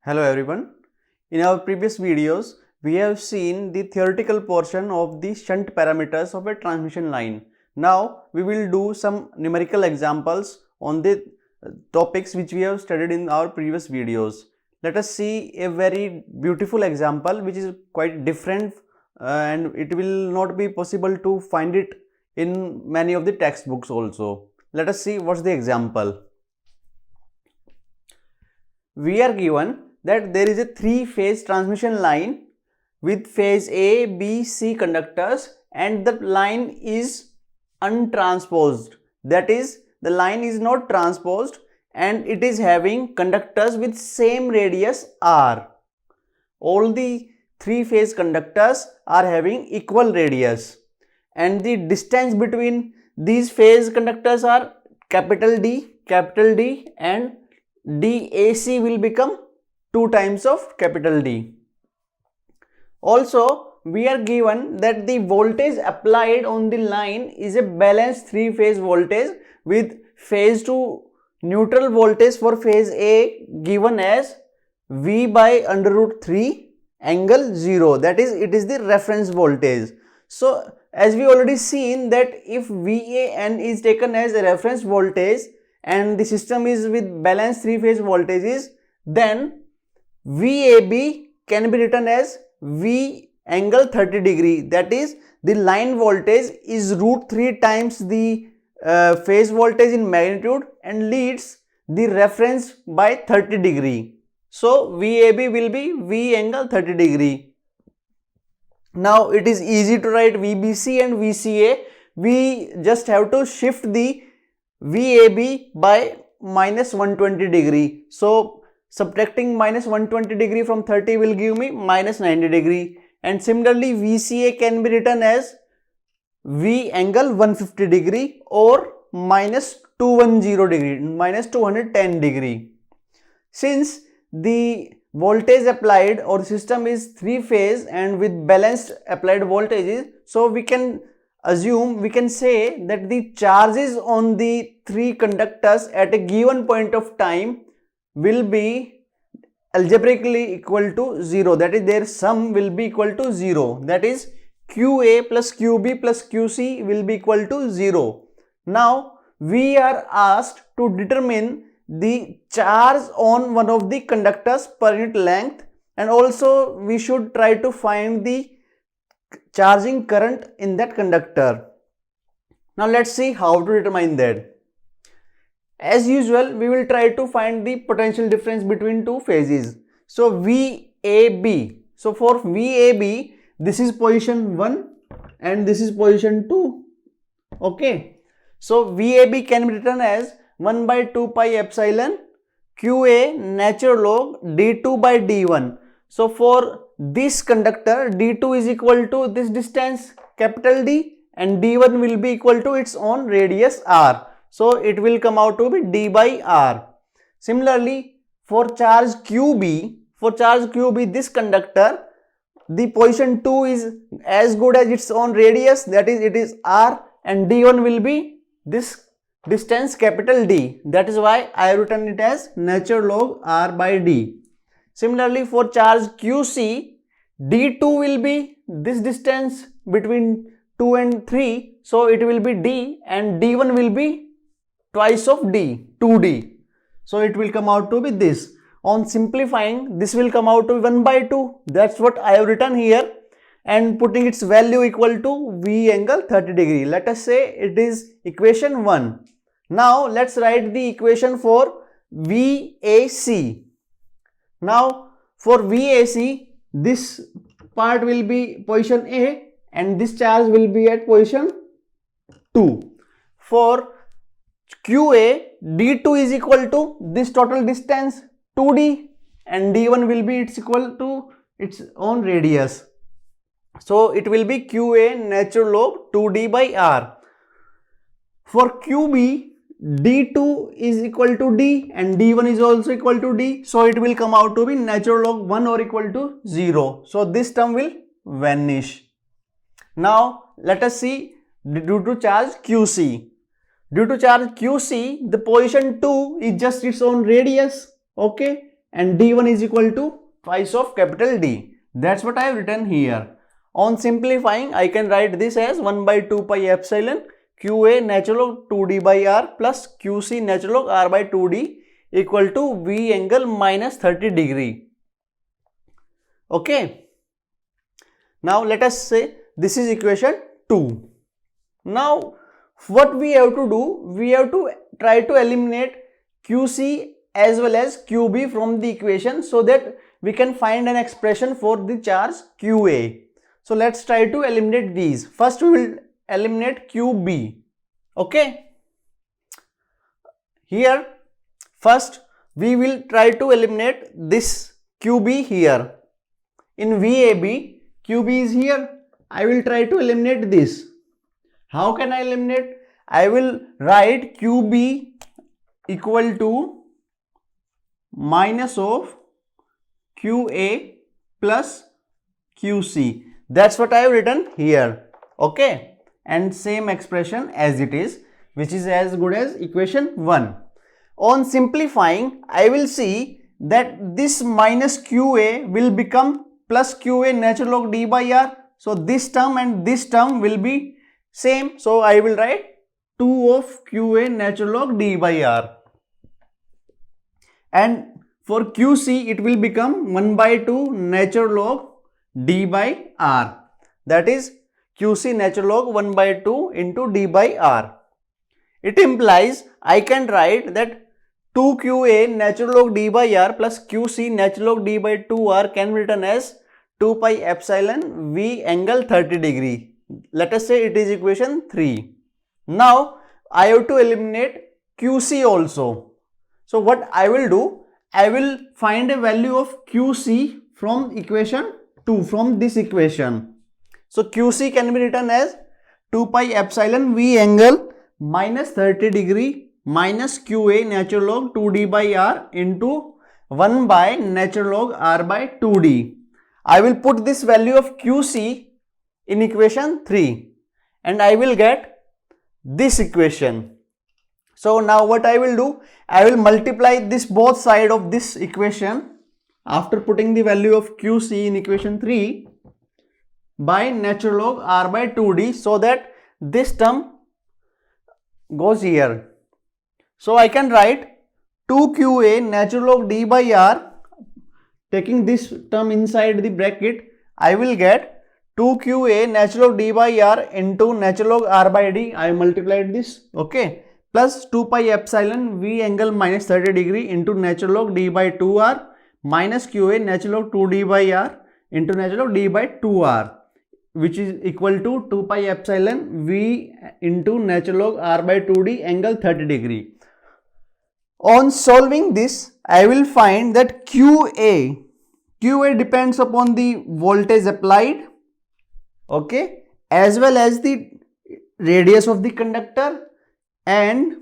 Hello everyone. In our previous videos, we have seen the theoretical portion of the shunt parameters of a transmission line. Now, we will do some numerical examples on the topics which we have studied in our previous videos. Let us see a very beautiful example which is quite different and it will not be possible to find it in many of the textbooks also. Let us see what's the example. We are given that there is a three-phase transmission line with phase A, B, C conductors and the line is untransposed. That is, the line is not transposed and it is having conductors with same radius R. All the three-phase conductors are having equal radius and the distance between these phase conductors are capital D and DAC will become 2 times of capital D. Also, we are given that the voltage applied on the line is a balanced three-phase voltage with phase to neutral voltage for phase A given as V by under root 3 angle 0. That is, it is the reference voltage. So, as we already seen that if VAN is taken as a reference voltage and the system is with balanced three-phase voltages, then VAB can be written as V angle 30 degree. That is, the line voltage is root 3 times the phase voltage in magnitude and leads the reference by 30 degree. So, VAB will be V angle 30 degree. Now, it is easy to write VBC and VCA. We just have to shift the VAB by minus 120 degree. So, subtracting minus 120 degree from 30 will give me minus 90 degree. And similarly, VCA can be written as V angle 150 degree or minus 210 degree, minus 210 degree. Since the voltage applied or system is three phase and with balanced applied voltages, so we can say that the charges on the three conductors at a given point of time will be algebraically equal to 0. That is, their sum will be equal to 0. That is, QA plus QB plus QC will be equal to 0. Now, we are asked to determine the charge on one of the conductors per unit length, and also we should try to find the charging current in that conductor. Now, let's see how to determine that. As usual, we will try to find the potential difference between two phases. So, VAB. So, for VAB, this is position 1 and this is position 2. Okay. So, VAB can be written as 1 by 2 pi epsilon QA natural log D2 by D1. So, for this conductor, D2 is equal to this distance capital D and D1 will be equal to its own radius R. So, it will come out to be D by R. Similarly, for charge QB, this conductor, the position 2 is as good as its own radius, that is, it is R, and D1 will be this distance capital D. That is why I have written it as natural log R by D. Similarly, for charge QC, D2 will be this distance between 2 and 3. So, it will be D and D1 will be twice of D, 2D. So, it will come out to be this. On simplifying, this will come out to be 1 by 2. That's what I have written here and putting its value equal to V angle 30 degree. Let us say it is equation 1. Now, let's write the equation for VAC. Now, for VAC, this part will be position A and this charge will be at position 2. For QA, D2 is equal to this total distance 2D and D1 will be equal to its own radius. So, it will be QA natural log 2D by R. For QB, D2 is equal to D and D1 is also equal to D. So, it will come out to be natural log 1 or equal to 0. So, this term will vanish. Now, let us see due to charge QC. Due to charge QC, the position 2 is just its own radius. Okay. and d1 is equal to twice of capital D. That's what I have written here. On simplifying, I can write this as 1 by 2 pi epsilon qa natural log 2d by r plus qc natural log r by 2d equal to V angle minus 30 degree. Okay. Now let us say this is equation 2. Now what we have to do, we have to try to eliminate QC as well as QB from the equation so that we can find an expression for the charge QA. So let's try to eliminate these. First we will eliminate QB. Okay. Here first we will try to eliminate this QB here. In VAB, QB is here. I will try to eliminate this. How can I eliminate? I will write QB equal to minus of QA plus QC. That's what I have written here. Okay. And same expression as it is, which is as good as equation 1. On simplifying, I will see that this minus QA will become plus QA natural log D by R. So this term and this term will be same. So I will write 2 of QA natural log D by R. And for QC it will become 1 by 2 natural log D by R. That is QC natural log 1 by 2 into D by R. It implies I can write that 2QA natural log D by R plus QC natural log D by 2R can be written as 2 pi epsilon V angle 30 degree. Let us say it is equation 3. Now I have to eliminate QC also. So what I will do, I will find a value of QC from equation 2, from this equation. So QC can be written as 2 pi epsilon V angle minus 30 degree minus QA natural log 2D by R into 1 by natural log R by 2D. I will put this value of QC in equation 3 and I will get this equation. So now what I will do, I will multiply this both side of this equation after putting the value of QC in equation 3 by natural log R by 2D so that this term goes here. So I can write 2QA natural log D by R, taking this term inside the bracket, I will get 2QA natural log D by R into natural log R by D. I multiplied this, okay, plus 2 pi epsilon V angle minus 30 degree into natural log D by 2R minus QA natural log 2D by R into natural log D by 2R, which is equal to 2 pi epsilon V into natural log R by 2D angle 30 degree. On solving this, I will find that QA depends upon the voltage applied, okay, as well as the radius of the conductor and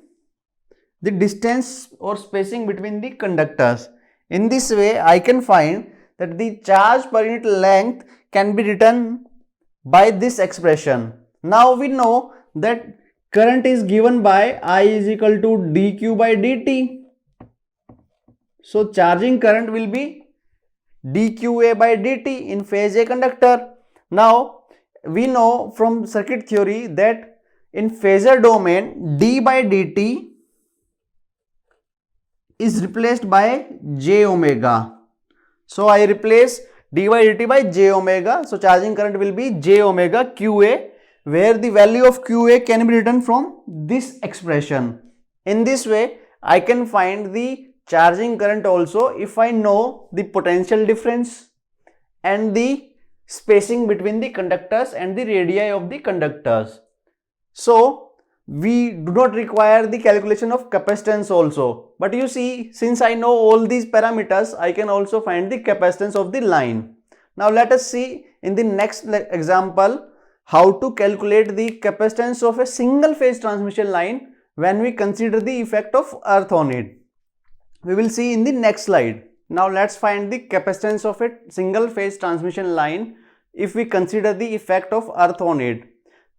the distance or spacing between the conductors. In this way, I can find that the charge per unit length can be written by this expression. Now we know that current is given by I is equal to dq by dt. So charging current will be dqa by dt in phase A conductor. Now we know from circuit theory that in phasor domain d by dt is replaced by j omega. So I replace d by dt by j omega. So charging current will be j omega qa, where the value of QA can be written from this expression. In this way, I can find the charging current also if I know the potential difference and the spacing between the conductors and the radii of the conductors. So we do not require the calculation of capacitance also. But you see, since I know all these parameters, I can also find the capacitance of the line. Now let us see in the next example how to calculate the capacitance of a single phase transmission line when we consider the effect of earth on it. We will see in the next slide. Now let's find the capacitance of a single phase transmission line if we consider the effect of earth on it.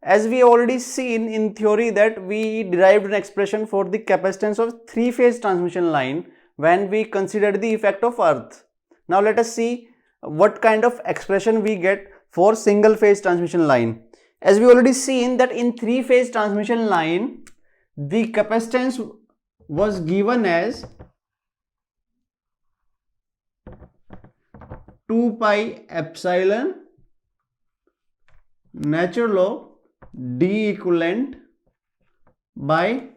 As we already seen in theory that we derived an expression for the capacitance of three phase transmission line when we consider the effect of earth. Now let us see what kind of expression we get for single phase transmission line. As we already seen that in three phase transmission line, the capacitance was given as 2 pi epsilon natural log D equivalent by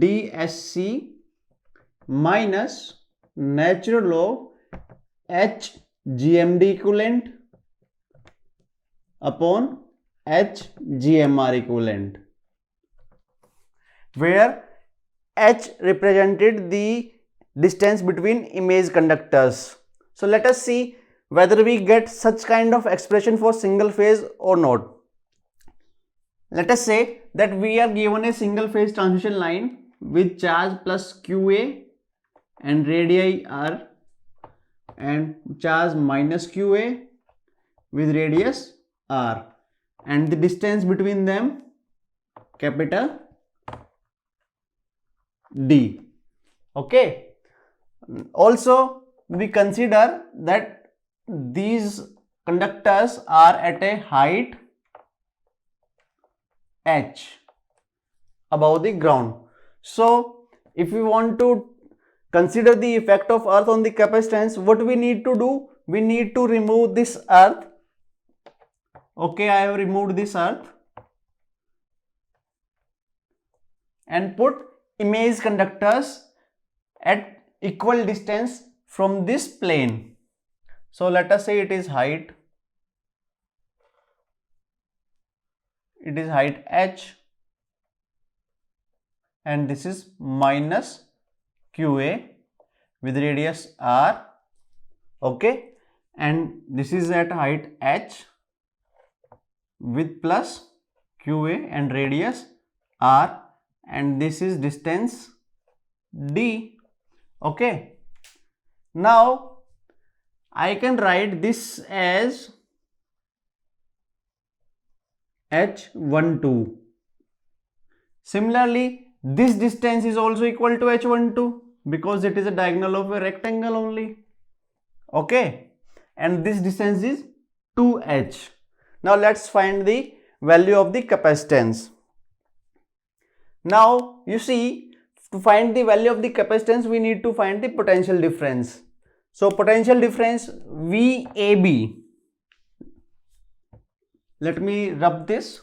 DSC minus natural log H GMD equivalent upon H GMR equivalent, where H represented the distance between image conductors. So let us see whether we get such kind of expression for single phase or not. Let us say that we are given a single phase transmission line with charge plus QA and radii R and charge minus QA with radius R, and the distance between them capital D. Okay. Also, we consider that these conductors are at a height h above the ground. So, if we want to consider the effect of earth on the capacitance, what we need to do? We need to remove this earth. Okay, I have removed this earth and put image conductors at equal distance from this plane. So let us say it is height h, and this is minus QA with radius R. Okay, and this is at height h with plus QA and radius R, and this is distance D. Okay, now I can write this as H12. Similarly, this distance is also equal to H12 because it is a diagonal of a rectangle only. Okay, and this distance is 2h. Now let's find the value of the capacitance. Now you see, to find the value of the capacitance, we need to find the potential difference. So potential difference VAB. Let me rub this.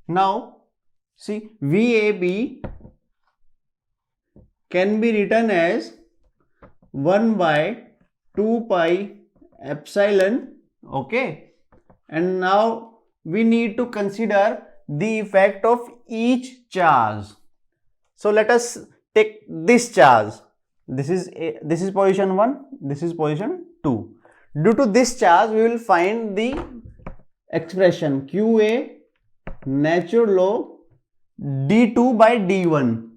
Now see, VAB can be written as 1 by 2 pi epsilon. Okay, and now we need to consider the effect of each charge. So let us take this charge. This is position 1, this is position 2. Due to this charge, we will find the expression QA natural log D2 by D1.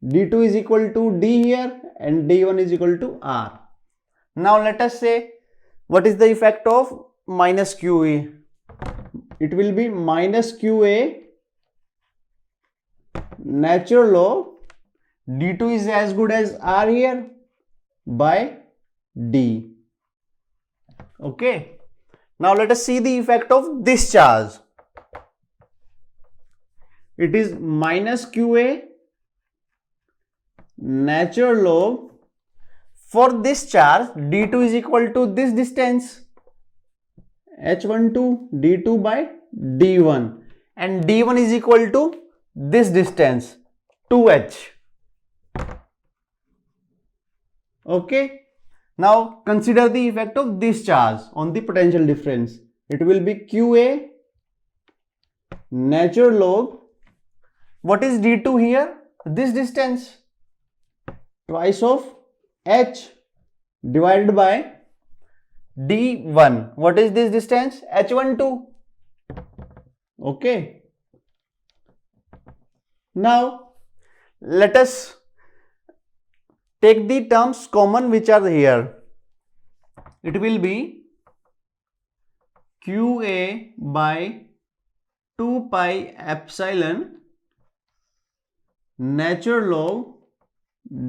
D2 is equal to D here and D1 is equal to R. Now let us say, what is the effect of minus QA? It will be minus QA natural log D2 is as good as R here by D. Okay. Now let us see the effect of this charge. It is minus QA natural log. For this charge, D2 is equal to this distance H12 D2 by D1, and D1 is equal to this distance 2h. Okay. Now consider the effect of this charge on the potential difference. It will be QA natural log. What is D2 here? This distance twice of h divided by D1. What is this distance? H12. Okay. Now let us take the terms common which are here. It will be QA by 2 pi epsilon natural log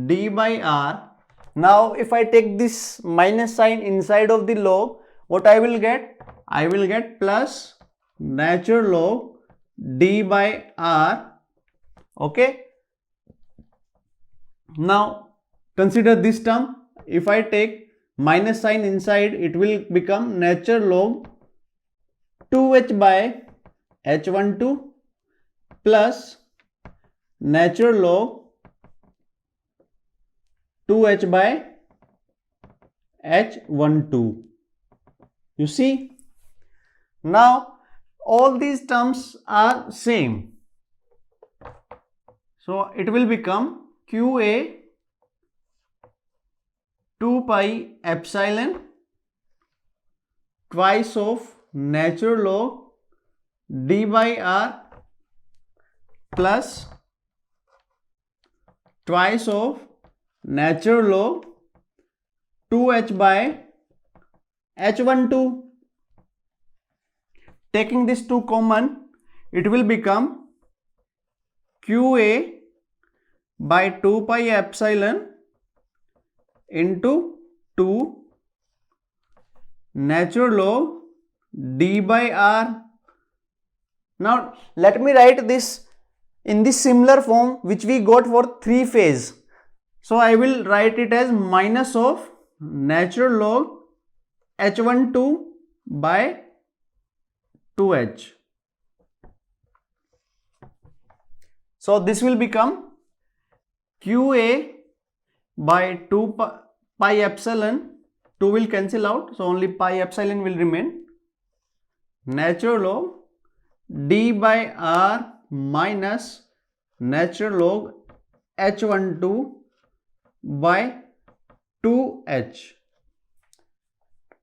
d by r. Now if I take this minus sign inside of the log, what I will get? I will get plus natural log d by r. Okay. Now consider this term. If I take minus sign inside, it will become natural log 2h by h12 plus natural log 2h by h12. You see, now all these terms are same, so it will become QA 2 pi epsilon twice of natural log d by r plus twice of natural log 2h by h12. Taking this 2 common, it will become QA by 2 pi epsilon into 2 natural log d by r. Now let me write this in the similar form which we got for 3 phase. So I will write it as minus of natural log h12 by 2h. So this will become QA by 2 pi epsilon, 2 will cancel out, so only pi epsilon will remain, natural log d by r minus natural log h12 by 2h.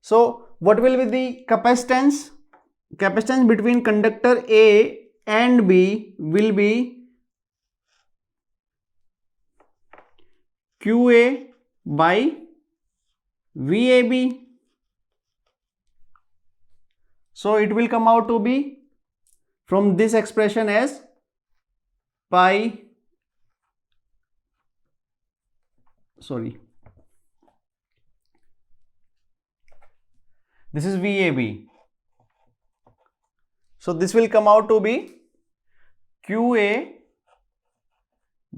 So what will be the capacitance? Capacitance between conductor A and B will be QA by VAB. So it will come out to be from this expression as this is VAB. So this will come out to be QA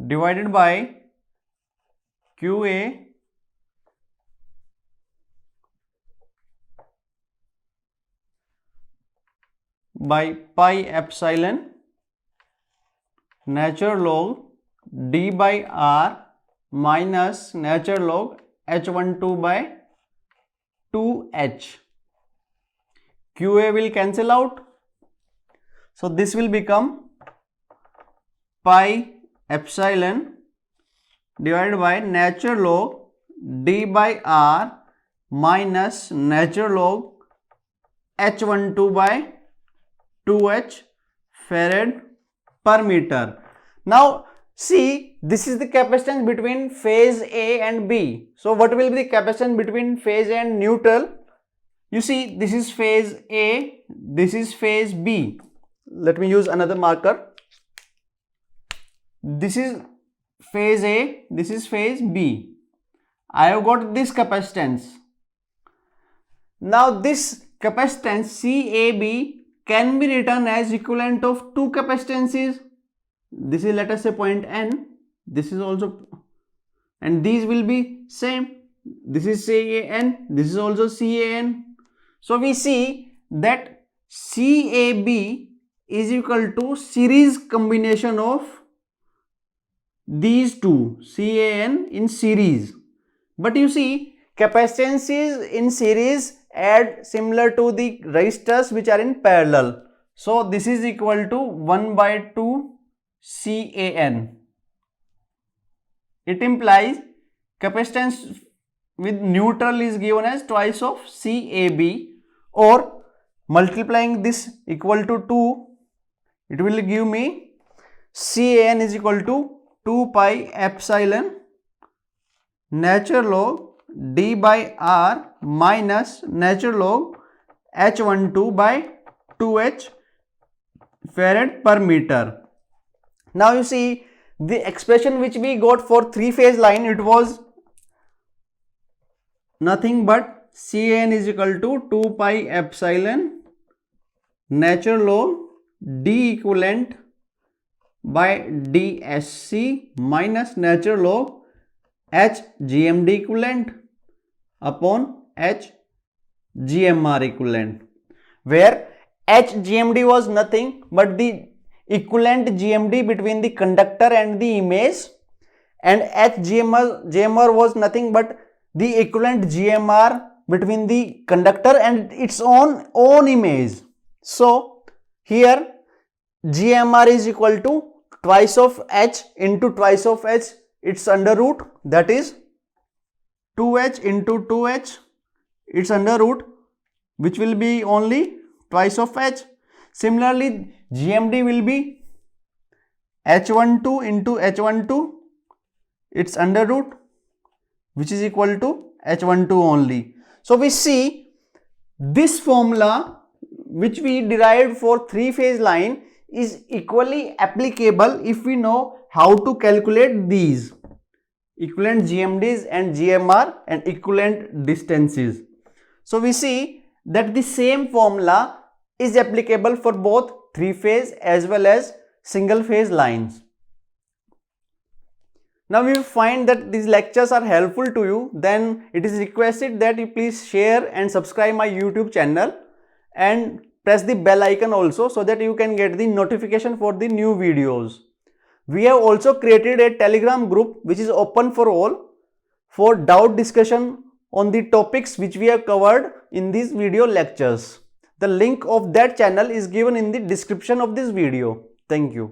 divided by QA by pi epsilon natural log d by r minus natural log h12 by 2h. QA will cancel out, so this will become pi epsilon divided by natural log d by r minus natural log h12 by 2h farad per meter. Now see, this is the capacitance between phase A and B. So what will be the capacitance between phase A and neutral? You see, this is phase A, this is phase B. Let me use another marker. This is phase A, this is phase B. I have got this capacitance. Now this capacitance CAB can be written as equivalent of two capacitances. This is, let us say, point N, this is also, and these will be same. This is CAN, this is also CAN. So we see that CAB is equal to series combination of these two, CAN in series. But you see, capacitances in series add similar to the resistors which are in parallel. So this is equal to 1 by 2 CAN. It implies capacitance with neutral is given as twice of CAB, or multiplying this equal to 2, it will give me CAN is equal to 2 pi epsilon natural log d by r minus natural log H12 by 2H farad per meter. Now you see the expression which we got for three-phase line, it was nothing but Can is equal to 2 pi epsilon natural log D equivalent by DSC minus natural log H GMD equivalent upon H GMR equivalent, where H GMD was nothing but the equivalent GMD between the conductor and the image, and H GMR was nothing but the equivalent GMR between the conductor and its own image. So here GMR is equal to twice of H into twice of H, its under root, that is 2H into 2H, its under root, which will be only twice of H. Similarly, GMD will be H12 into H12, its under root, which is equal to H12 only. So we see this formula which we derived for three-phase line is equally applicable if we know how to calculate these equivalent GMDs and GMR and equivalent distances. So we see that the same formula is applicable for both three-phase as well as single-phase lines. Now if you find that these lectures are helpful to you, then it is requested that you please share and subscribe my YouTube channel and press the bell icon also, so that you can get the notification for the new videos. We have also created a Telegram group which is open for all for doubt discussion on the topics which we have covered in these video lectures. The link of that channel is given in the description of this video. Thank you.